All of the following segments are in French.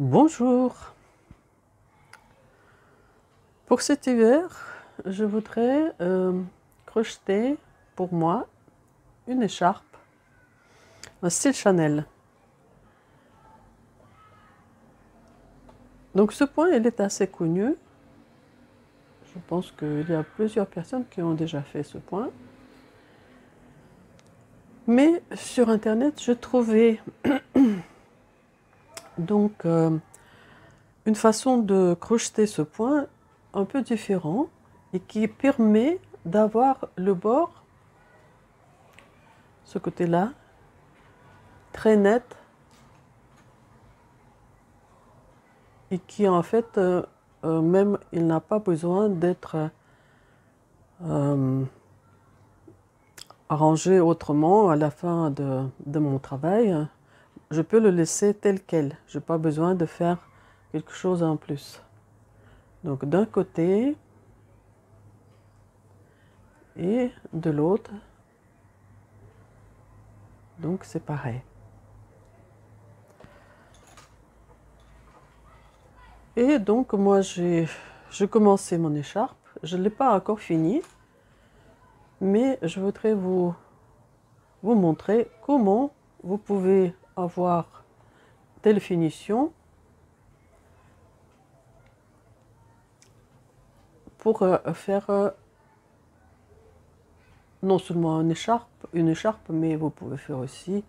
Bonjour. Pour cet hiver, je voudrais crocheter pour moi une écharpe, un style Chanel. Donc ce point, il est assez connu. Je pense qu'il y a plusieurs personnes qui ont déjà fait ce point. Mais sur internet, je trouvais donc une façon de crocheter ce point un peu différent et qui permet d'avoir le bord, ce côté-là, très net et qui en fait, même il n'a pas besoin d'être arrangé autrement à la fin de mon travail. Je peux le laisser tel quel, je n'ai pas besoin de faire quelque chose en plus. Donc d'un côté et de l'autre, donc c'est pareil. Et donc moi j'ai commencé mon écharpe, je ne l'ai pas encore fini, mais je voudrais vous montrer comment vous pouvez avoir telle finition pour faire non seulement une écharpe, mais vous pouvez faire aussi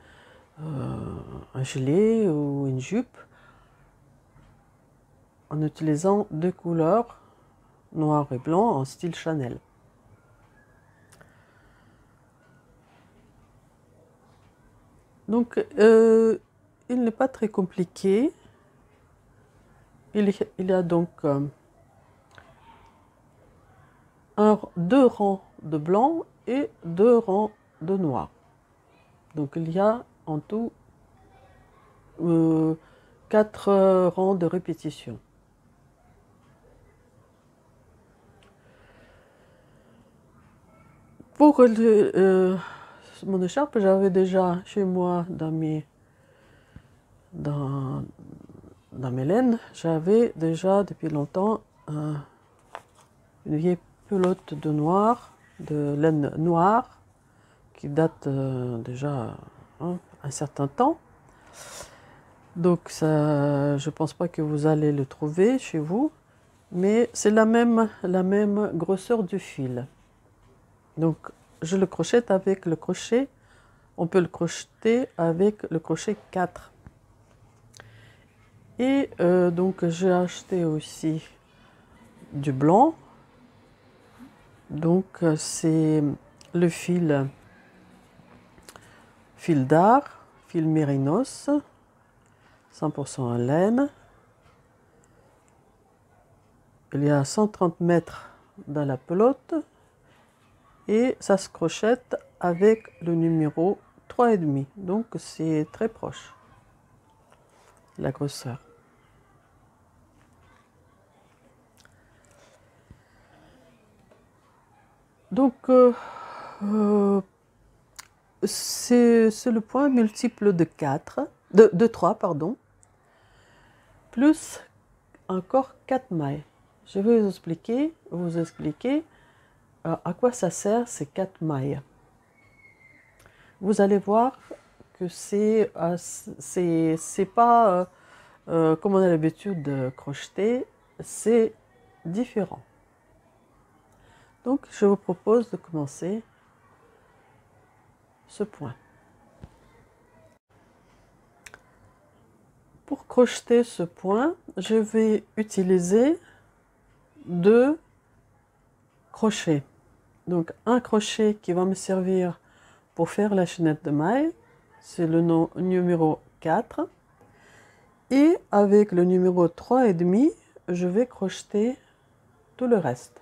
un gilet ou une jupe en utilisant deux couleurs, noir et blanc, en style Chanel. Donc, il n'est pas très compliqué. Il y a donc deux rangs de blanc et deux rangs de noir. Donc, il y a en tout 4 rangs de répétition. Pour mon écharpe, j'avais déjà chez moi dans mes laines, j'avais déjà depuis longtemps une vieille pelote de laine noire, qui date déjà un certain temps. Donc ça, je ne pense pas que vous allez le trouver chez vous, mais c'est la même grosseur du fil. Donc je le crochette avec le crochet, on peut le crocheter avec le crochet 4. Et donc j'ai acheté aussi du blanc. Donc c'est le fil d'art, fil mérinos, 100% en laine. Il y a 130 mètres dans la pelote et ça se crochette avec le numéro 3,5. Donc c'est très proche, la grosseur. Donc c'est le point multiple de 3, pardon, plus encore 4 mailles. Je vais vous expliquer à quoi ça sert ces 4 mailles. Vous allez voir que c'est pas comme on a l'habitude de crocheter, c'est différent. Donc je vous propose de commencer ce point. Pour crocheter ce point, je vais utiliser 2 crochets. Donc un crochet qui va me servir pour faire la chaînette de mailles, c'est le numéro 4. Et avec le numéro 3,5, je vais crocheter tout le reste.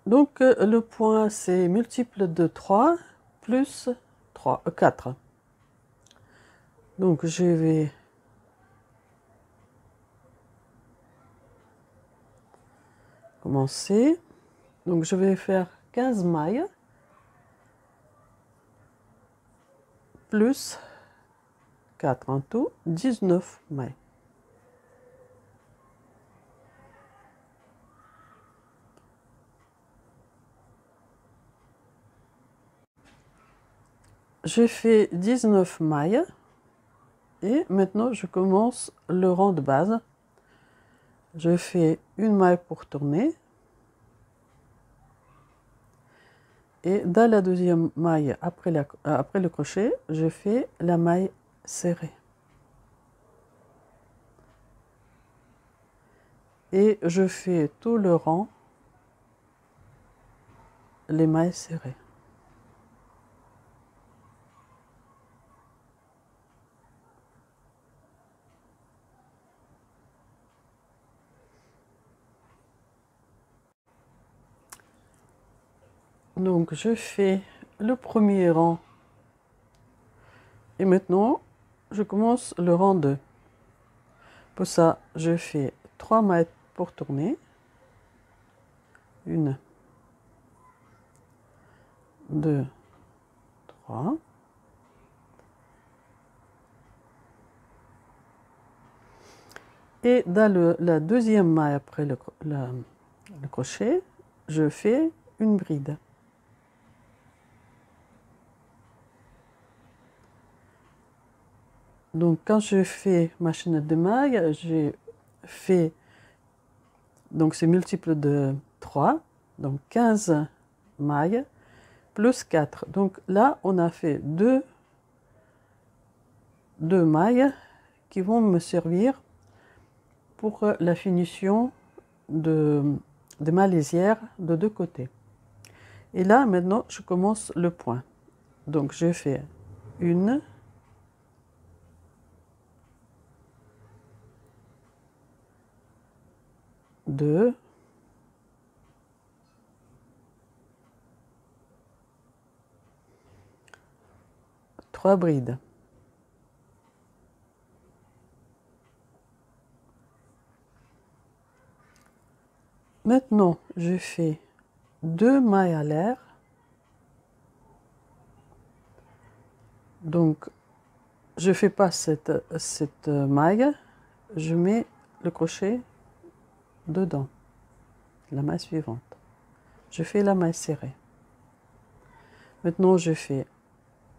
Donc le point c'est multiple de 3 plus 4. Donc je vais commencer. Donc je vais faire 15 mailles plus 4, en tout 19 mailles. J'ai fait 19 mailles et maintenant je commence le rang de base. Je fais une maille pour tourner et dans la deuxième maille après le crochet, je fais la maille serrée. Et je fais tout le rang les mailles serrées. Donc je fais le premier rang et maintenant je commence le rang 2. Pour ça, je fais 3 mailles pour tourner. 1, 2, 3. Et dans la deuxième maille après le crochet, je fais une bride. Donc quand je fais ma chaînette de mailles, j'ai fait, donc c'est multiple de 3, donc 15 mailles plus 4. Donc là, on a fait deux mailles qui vont me servir pour la finition des malaisières de deux côtés. Et là, maintenant, je commence le point. Donc je fais 1, 2, 3 brides. Maintenant, je fais 2 mailles à l'air. Donc, je ne fais pas cette maille, je mets le crochet dedans, la maille suivante. Je fais la maille serrée. Maintenant, je fais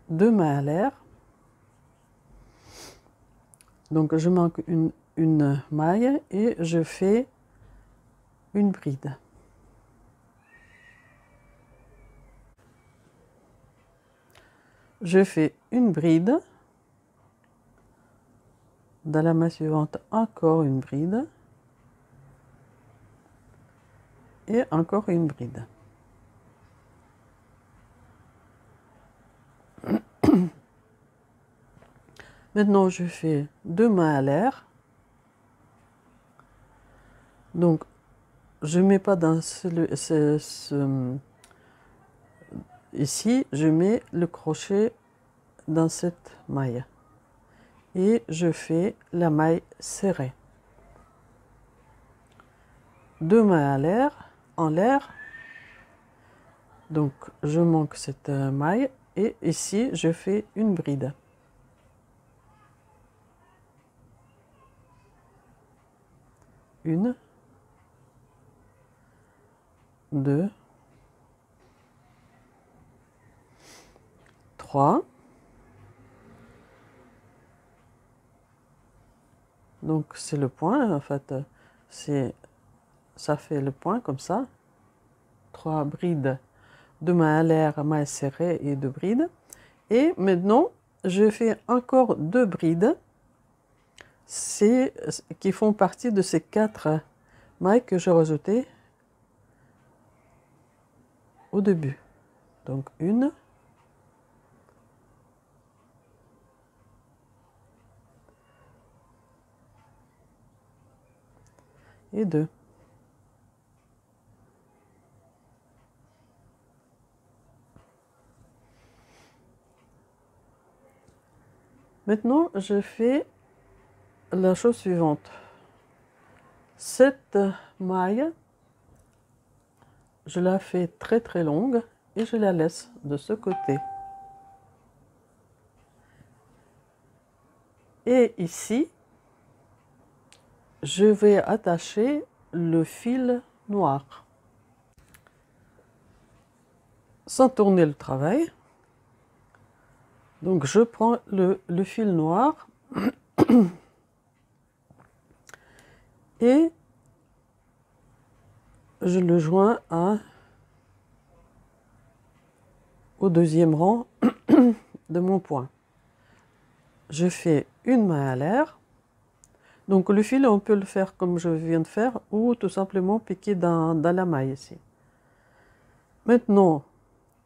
2 mailles à l'air. Donc, je manque une maille et je fais une bride. Je fais une bride. Dans la maille suivante, encore une bride. Et encore une bride. Maintenant, je fais 2 mailles à l'air. Donc, je ne mets pas dans ici, je mets le crochet dans cette maille. Et je fais la maille serrée. 2 mailles en l'air. Donc, je manque cette maille. Et ici, je fais une bride. Une, 2, 3. Donc c'est le point, en fait, ça fait le point comme ça. 3 brides, 2 mailles à l'air, mailles serrées et 2 brides. Et maintenant, je fais encore 2 brides qui font partie de ces 4 mailles que j'ai rajoutées au début. Donc 1, 2. Maintenant, je fais la chose suivante. Cette maille, je la fais très très longue et je la laisse de ce côté. Et ici, je vais attacher le fil noir. Sans tourner le travail. Donc je prends le fil noir et je le joins au deuxième rang de mon point. Je fais une maille à l'air. Donc le fil, on peut le faire comme je viens de faire ou tout simplement piquer dans la maille ici. Maintenant,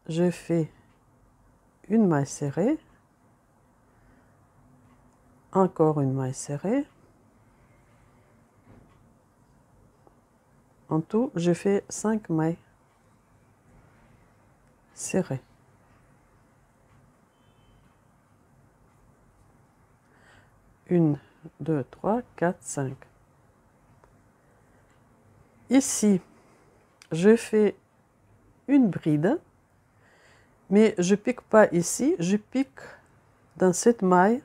je fais une maille serrée, encore une maille serrée. En tout, je fais 5 mailles serrées. Une, 2, 3, 4, 5. Ici, je fais une bride, mais je pique pas ici, je pique dans cette maille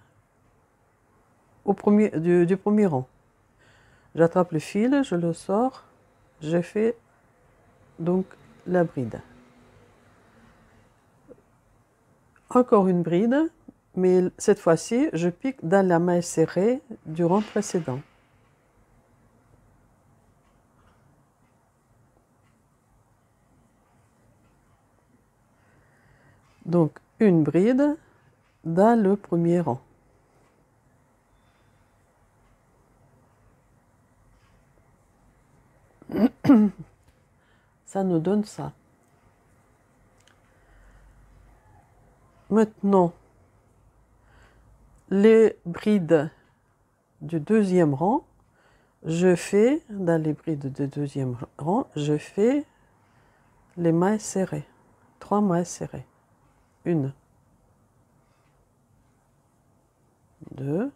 du premier rang. J'attrape le fil, je le sors, je fais donc la bride. Encore une bride, mais cette fois-ci, je pique dans la maille serrée du rang précédent. Donc, une bride dans le premier rang. Ça nous donne ça. Maintenant, les brides du deuxième rang, je fais, dans les brides du deuxième rang, je fais les mailles serrées. 3 mailles serrées. 1, 2,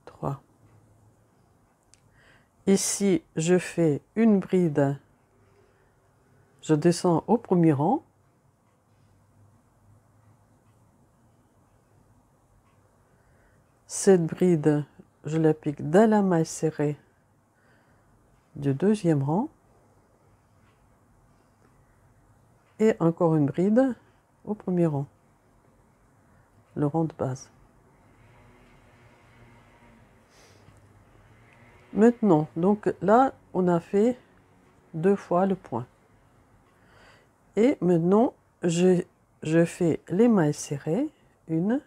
3. Ici, je fais une bride, je descends au premier rang. Cette bride, je la pique dans la maille serrée du deuxième rang. Et encore une bride au premier rang, le rang de base. Maintenant, donc là, on a fait 2 fois le point. Et maintenant, je fais les mailles serrées. 1,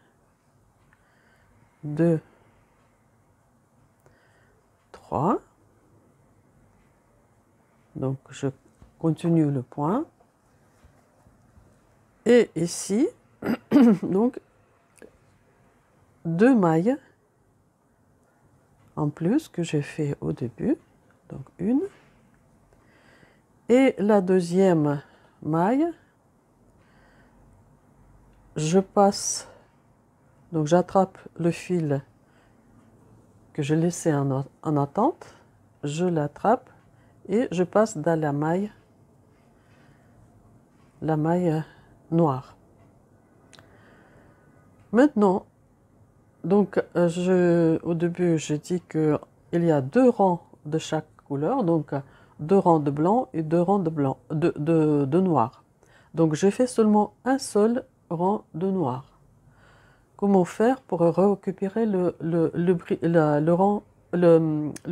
2, 3. Donc, je continue le point. Et ici, donc, 2 mailles en plus que j'ai fait au début. Donc, 1. Et la deuxième maille, je passe, donc j'attrape le fil que je laissais en attente, je l'attrape et je passe dans la maille noire. Maintenant, donc au début, j'ai dit qu'il y a 2 rangs de chaque couleur, donc 2 rangs de blanc et 2 rangs de noir. Donc j'ai fait seulement un seul rang de noir. Comment faire pour récupérer le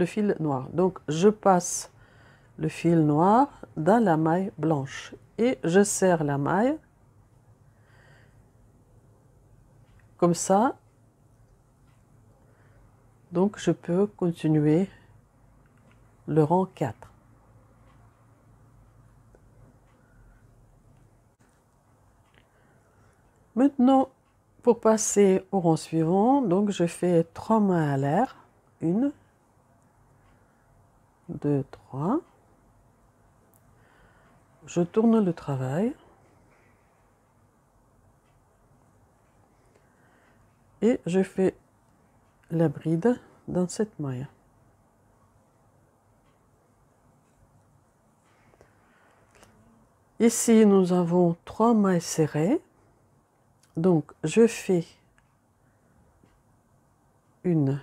fil noir? Donc je passe le fil noir dans la maille blanche et je serre la maille comme ça. Donc je peux continuer le rang 4. Maintenant, pour passer au rang suivant, donc je fais 3 mailles à l'air. 1, 2, 3. Je tourne le travail. Et je fais la bride dans cette maille. Ici, nous avons 3 mailles serrées. Donc, je fais une,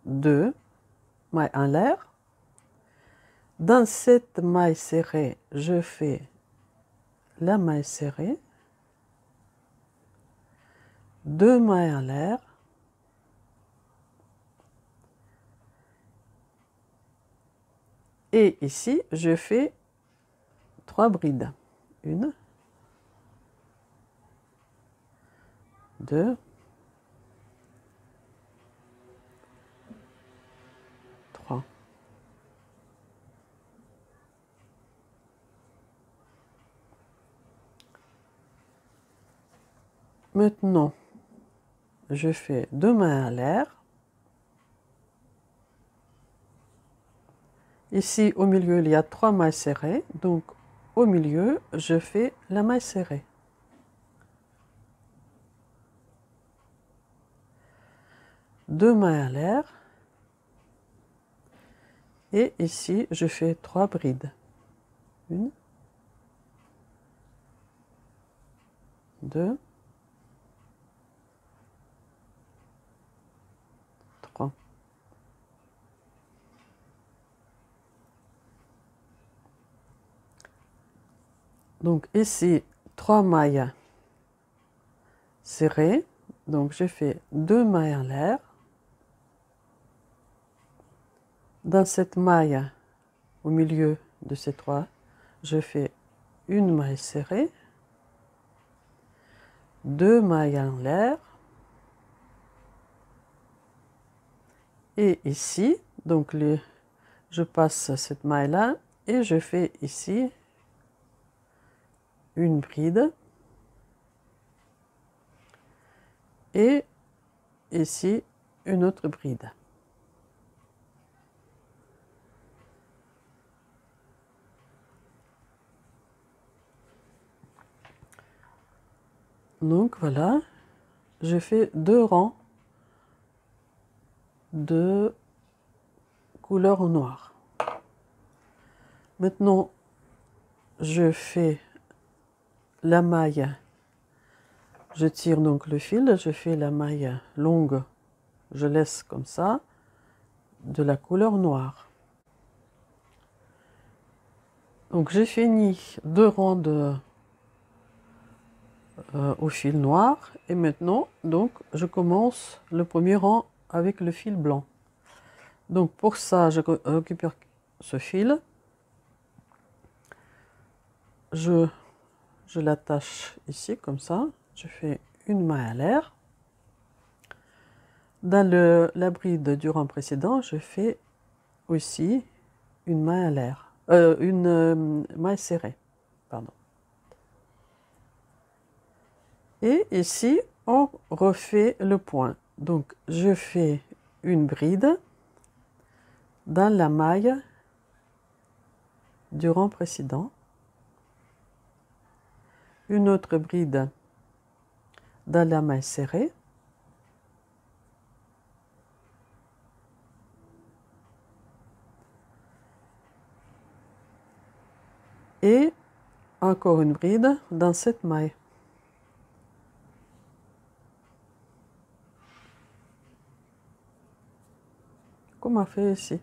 deux mailles en l'air. Dans cette maille serrée, je fais la maille serrée, deux mailles en l'air, et ici je fais 3 brides. Une, deux, trois. Maintenant, je fais deux mailles en l'air. Ici, au milieu, il y a 3 mailles serrées. Donc, au milieu, je fais la maille serrée. Deux mailles en l'air. Et ici, je fais 3 brides. Une, deux, trois. Donc ici, 3 mailles serrées. Donc je fais 2 mailles en l'air. Dans cette maille, au milieu de ces 3, je fais une maille serrée, 2 mailles en l'air. Et ici, donc je passe cette maille-là et je fais ici une bride. Et ici, une autre bride. Donc voilà, je fais 2 rangs de couleur noire. Maintenant, je fais la maille, je tire donc le fil, je fais la maille longue, je laisse comme ça, de la couleur noire. Donc j'ai fini 2 rangs au fil noir et maintenant donc je commence le premier rang avec le fil blanc. Donc pour ça je récupère ce fil, je l'attache ici comme ça, je fais une maille à l'air. Dans la bride du rang précédent, je fais aussi une maille à l'air, une maille serrée, pardon. Et ici, on refait le point. Donc, je fais une bride dans la maille du rang précédent, une autre bride dans la maille serrée, et encore une bride dans cette maille. Comme on fait ici.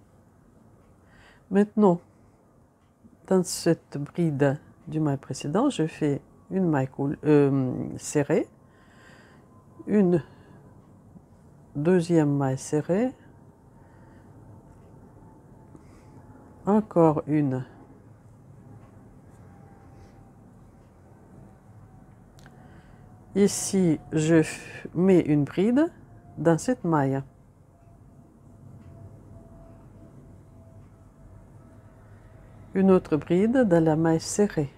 Maintenant, dans cette bride du maille précédent, je fais une maille serrée, une deuxième maille serrée, encore une, ici je mets une bride dans cette maille. Une autre bride dans la maille serrée.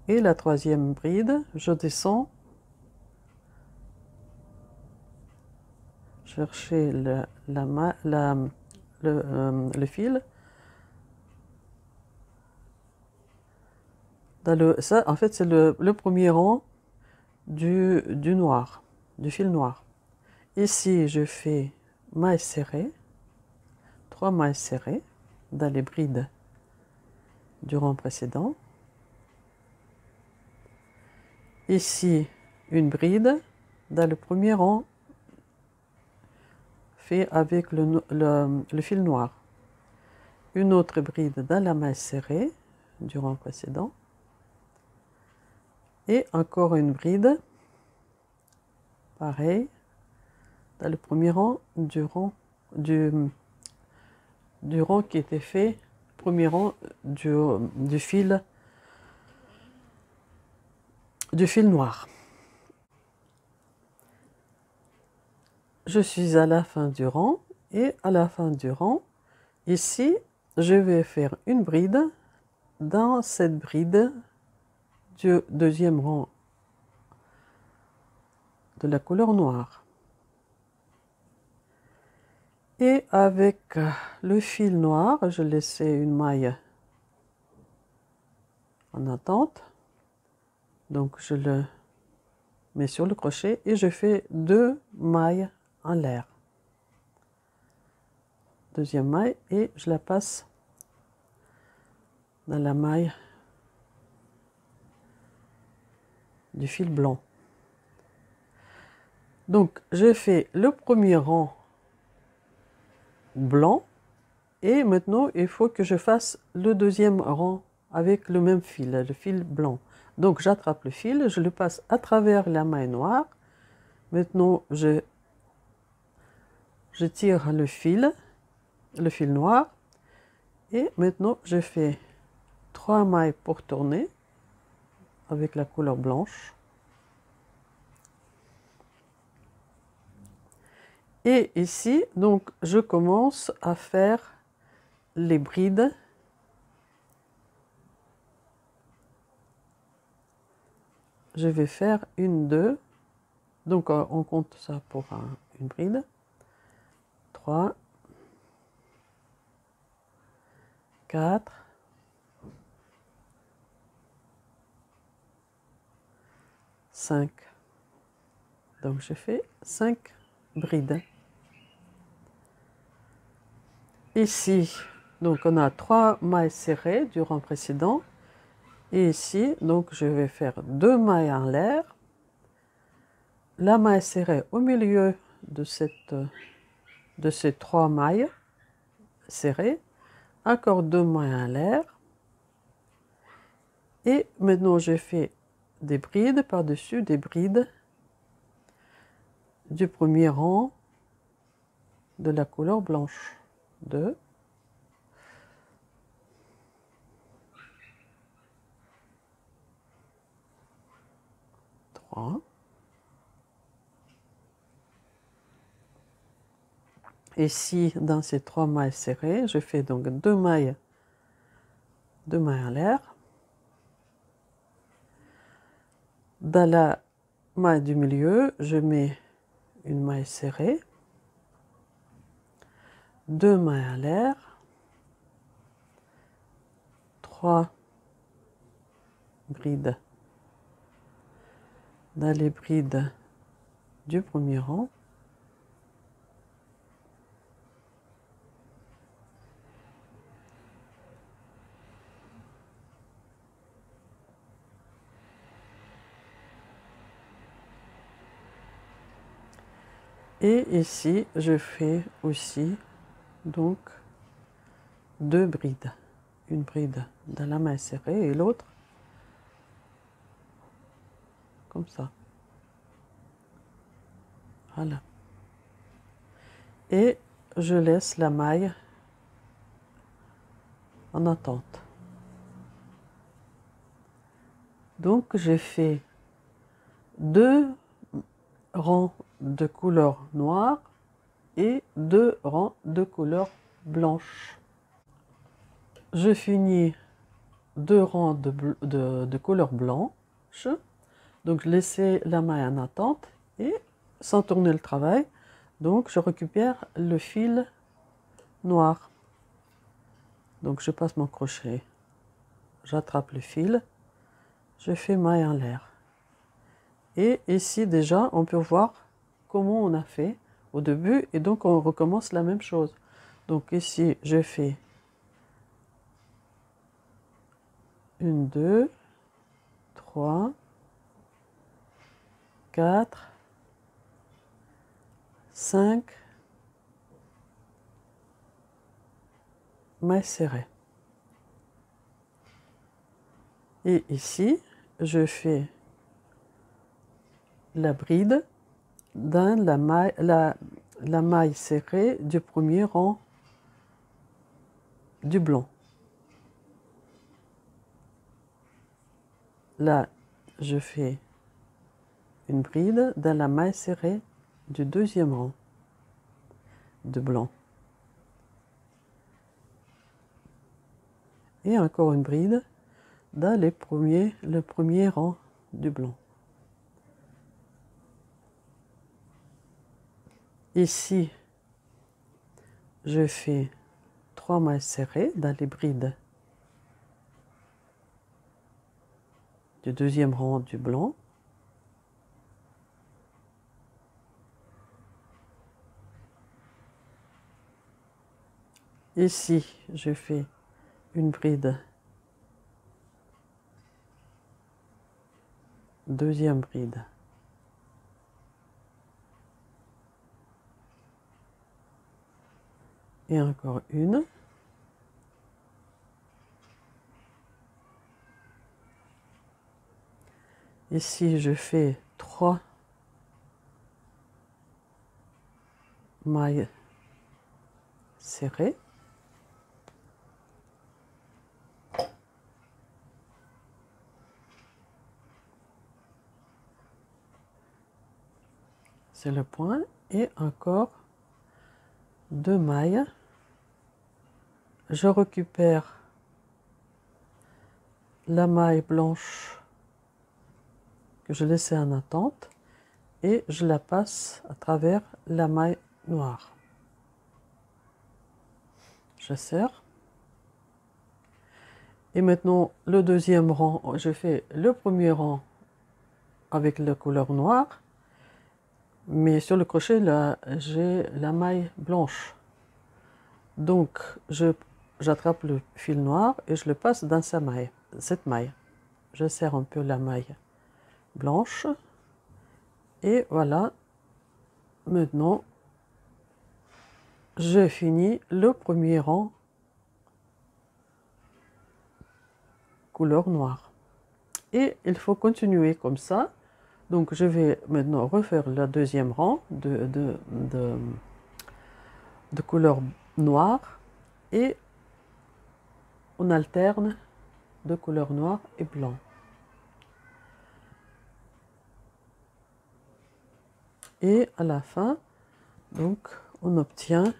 Et la troisième bride, je descends, chercher le fil. Ça, en fait, c'est le premier rang du noir, du fil noir. Ici, je fais maille serrée, 3 mailles serrées dans les brides du rang précédent. Ici, une bride dans le premier rang fait avec le fil noir. Une autre bride dans la maille serrée du rang précédent. Et encore une bride, pareil, dans le premier rang du rang qui était fait, premier rang du fil noir. Je suis à la fin du rang et à la fin du rang, ici, je vais faire une bride dans cette bride du deuxième rang de la couleur noire. Et avec le fil noir, je laissais une maille en attente. Donc je le mets sur le crochet et je fais 2 mailles en l'air. Deuxième maille et je la passe dans la maille du fil blanc. Donc j'ai fait le premier rang blanc et maintenant il faut que je fasse le deuxième rang avec le même fil, le fil blanc. Donc j'attrape le fil, je le passe à travers la maille noire. Maintenant je tire le fil noir et maintenant je fais 3 mailles pour tourner avec la couleur blanche. Et ici, donc, je commence à faire les brides. Je vais faire 1, 2. Donc, on compte ça pour une bride. 3, 4, 5. Donc, je fais 5 brides. Ici, donc on a 3 mailles serrées du rang précédent. Et ici, donc je vais faire 2 mailles en l'air. La maille serrée au milieu de ces 3 mailles serrées. Encore 2 mailles en l'air. Et maintenant, je fais des brides par-dessus des brides du premier rang de la couleur blanche. 2, 3. Ici, dans ces 3 mailles serrées, je fais donc 2 mailles en l'air. Dans la maille du milieu, je mets une maille serrée, 2 mailles en l'air, 3 brides dans les brides du premier rang. Et ici, je fais aussi donc 2 brides. Une bride dans la maille serrée et l'autre comme ça. Voilà. Et je laisse la maille en attente. Donc j'ai fait 2 rangs de couleur noire et 2 rangs de couleur blanche. Je finis 2 rangs de couleur blanche. Donc je laissais la maille en attente et sans tourner le travail, donc je récupère le fil noir. Donc je passe mon crochet, j'attrape le fil, je fais maille en l'air. Et ici déjà on peut voir comment on a fait au début et donc on recommence la même chose. Donc ici je fais 1, 2, 3, 4, 5 mailles serrées. Et ici, je fais la bride dans la maille serrée du premier rang du blanc. Là, je fais une bride dans la maille serrée du deuxième rang de blanc. Et encore une bride dans le premier rang du blanc. Ici, je fais 3 mailles serrées dans les brides du deuxième rang du blanc. Ici, je fais une bride, deuxième bride. Et encore une. Ici, je fais 3 mailles serrées. C'est le point. Et encore 2 mailles. Je récupère la maille blanche que je laissais en attente et je la passe à travers la maille noire. Je serre. Et maintenant, le deuxième rang, je fais le premier rang avec la couleur noire, mais sur le crochet, là, j'ai la maille blanche. Donc, j'attrape le fil noir et je le passe dans cette maille. Je serre un peu la maille blanche. Et voilà, maintenant, j'ai fini le premier rang couleur noire. Et il faut continuer comme ça. Donc, je vais maintenant refaire le deuxième rang de couleur noire et on alterne de couleur noire et blanc. Et à la fin, donc, on obtient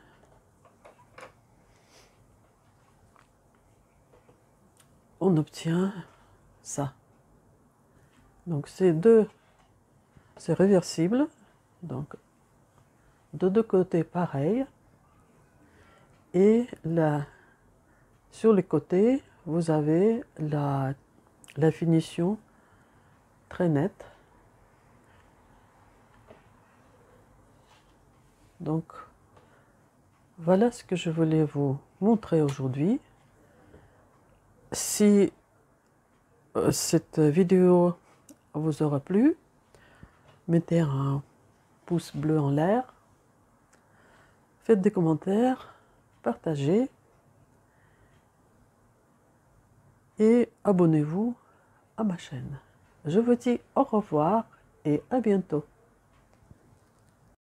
ça. Donc, c'est réversible. Donc, de deux côtés, pareil. Et là, sur les côtés, vous avez la finition très nette. Donc, voilà ce que je voulais vous montrer aujourd'hui. Si cette vidéo vous aura plu, mettez un pouce bleu en l'air, faites des commentaires, partagez et abonnez-vous à ma chaîne. Je vous dis au revoir et à bientôt.